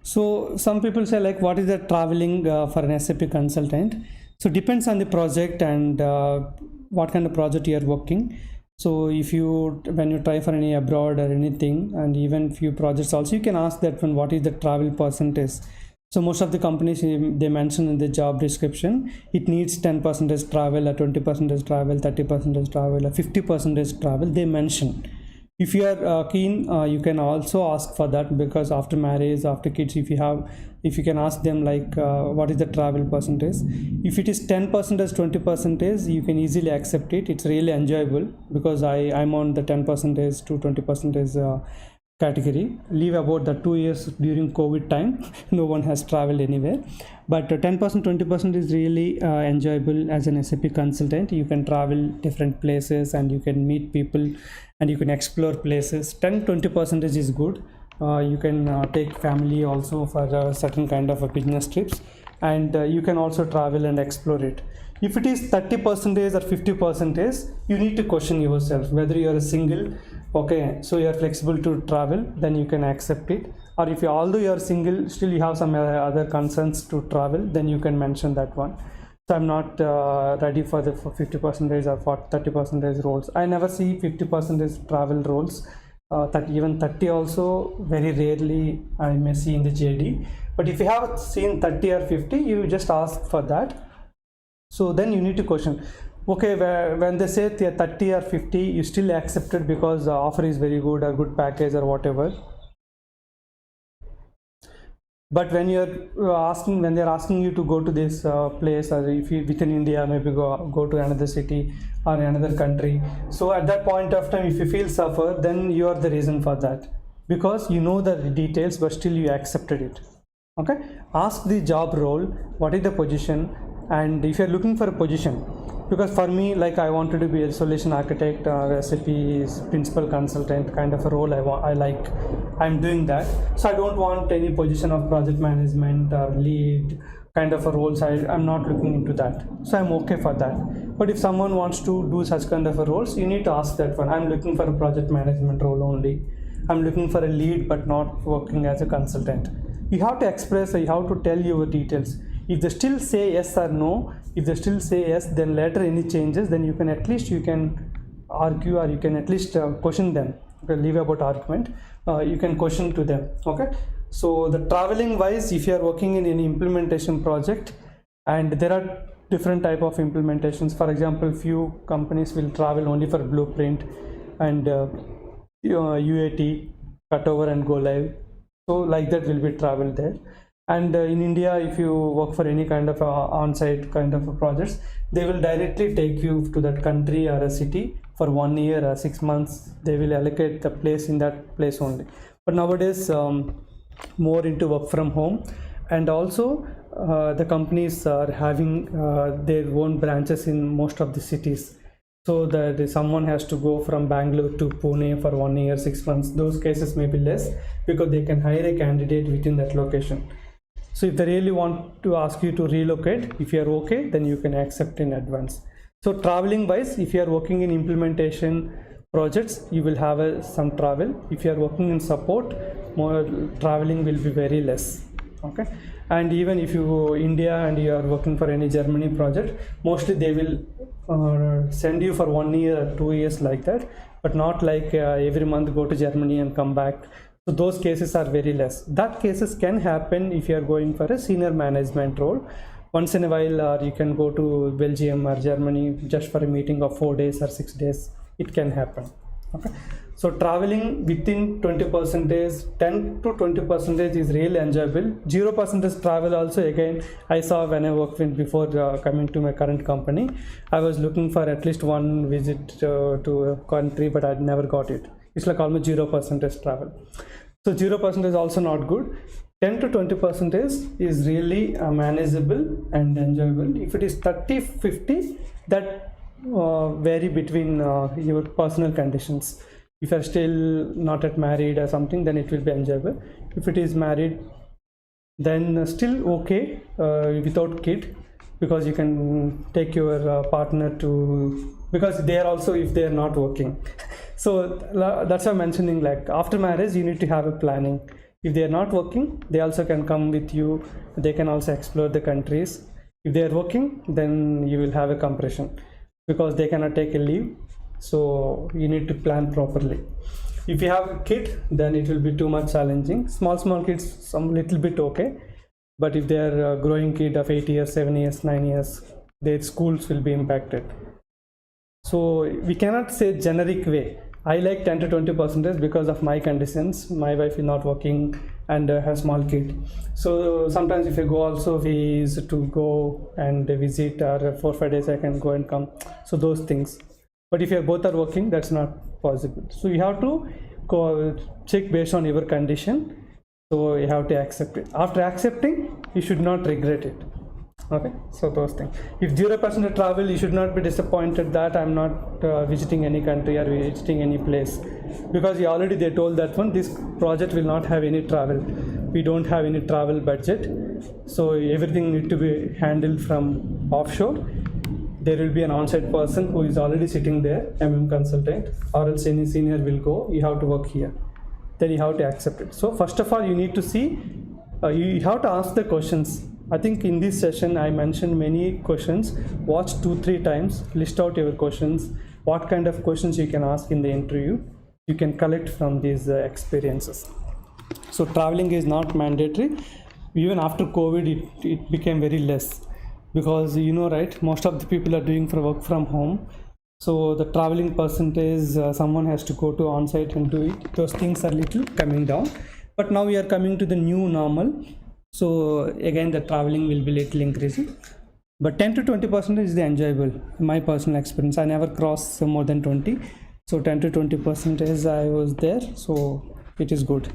So some people say like, what is the traveling for an SAP consultant? So depends on the project and what kind of project you are working. So if you, when you try for any abroad or anything, and even few projects also, you can ask that one, what is the travel percentage. So most of the companies, they mention in the job description, it needs 10% travel, or 20% travel, 30% travel, or 50% travel, they mention. If you are keen, you can also ask for that, because after marriage, after kids, if you can ask them like, what is the travel percentage. If it is 10%, 20%, you can easily accept it. It's really enjoyable, because I'm on the 10% to 20% category. Leave about the 2 years during COVID time, no one has traveled anywhere, but 10%, 20% is really enjoyable as an SAP consultant. You can travel different places and you can meet people and you can explore places. 10-20% is good. You can take family also for certain kind of business trips, and you can also travel and explore it. If it is 30% or 50%, you need to question yourself whether you are a single, okay, so you are flexible to travel, then you can accept it. Or if you, although you are single, still you have some other concerns to travel, then you can mention that one. So I'm not ready for the 50% or for 30% roles. I never see 50% travel roles. Even 30 also very rarely I may see in the JD. But if you have seen 30 or 50, you just ask for that. So then you need to question, okay, when they say 30 or 50, you still accept it because the offer is very good, or good package or whatever. But when you're asking, when they're asking you to go to this place, or if you within India, maybe go to another city or another country, so at that point of time, if you feel suffer, then you are the reason for that, because you know the details but still you accepted it. Okay, ask the job role, what is the position, and if you're looking for a position, because for me, like, I wanted to be a solution architect or SAP principal consultant kind of a role. I'm doing that. So I don't want any position of project management or lead kind of a roles. I'm not looking into that. So I'm okay for that. But if someone wants to do such kind of a roles, you need to ask that one. I'm looking for a project management role only. I'm looking for a lead but not working as a consultant. You have to express, you have to tell your details. If they still say yes or no, if they still say yes, then later any changes, then you can at least you can argue, or you can at least question them. Okay, leave about argument. You can question to them. Okay. So the traveling wise, if you are working in any implementation project, and there are different type of implementations. For example, few companies will travel only for blueprint and UAT, cutover and go live. So like that will be travel there. And in India, if you work for any kind of on-site kind of projects, they will directly take you to that country or a city for 1 year or 6 months. They will allocate the place in that place only. But nowadays, more into work from home, and also the companies are having their own branches in most of the cities. So that someone has to go from Bangalore to Pune for 1 year, 6 months. Those cases may be less, because they can hire a candidate within that location. So if they really want to ask you to relocate, if you are okay, then you can accept in advance. So traveling wise, if you are working in implementation projects, you will have some travel. If you are working in support, more traveling will be very less. Okay. And even if you go India and you are working for any Germany project, mostly they will send you for 1 year or 2 years like that, but not like every month go to Germany and come back. So those cases are very less. That cases can happen if you are going for a senior management role. Once in a while, or you can go to Belgium or Germany just for a meeting of 4 days or 6 days. It can happen. Okay. So traveling within 20%, 10 to 20% is really enjoyable. 0% travel also, again, I saw when I worked in before coming to my current company. I was looking for at least one visit to a country, but I never got it. It's like almost 0% travel. So 0% is also not good. 10 to 20% is really manageable and enjoyable. If it is 30, 50, that vary between your personal conditions. If you're still not yet married or something, then it will be enjoyable. If it is married, then still okay without kid, because you can take your partner to, because they are also, if they are not working. So that's why I'm mentioning, like, after marriage you need to have a planning. If they are not working, they also can come with you. They can also explore the countries. If they are working, then you will have a compression because they cannot take a leave. So you need to plan properly. If you have a kid, then it will be too much challenging. Small kids, some little bit okay. But if they are a growing kid of 8 years, 7 years, 9 years, their schools will be impacted. So we cannot say generic way. I like 10 to 20% because of my conditions. My wife is not working and has small kid. So sometimes if I go also, we used to go and visit, or 4-5 days I can go and come. So those things. But if you both are working, that's not possible. So you have to go check based on your condition. So you have to accept it. After accepting, you should not regret it. Okay, so those things. If 0% travel, you should not be disappointed that I'm not visiting any country or visiting any place, because they told that one, this project will not have any travel. We don't have any travel budget, so everything need to be handled from offshore. There will be an on-site person who is already sitting there, MM consultant, or else any senior will go. You have to work here. Then you have to accept it. So first of all, you need to see. You have to ask the questions. I think in this session I mentioned many questions. Watch 2-3 times, list out your questions, what kind of questions you can ask in the interview. You can collect from these experiences. So traveling is not mandatory. Even after COVID, it became very less, because right, most of the people are doing for work from home. So the traveling percentage, someone has to go to on-site and do it. Those things are little coming down. But now we are coming to the new normal. So again, the traveling will be little increasing, but 10 to 20% is the enjoyable. My personal experience, I never crossed more than 20. So 10 to 20% I was there. So it is good.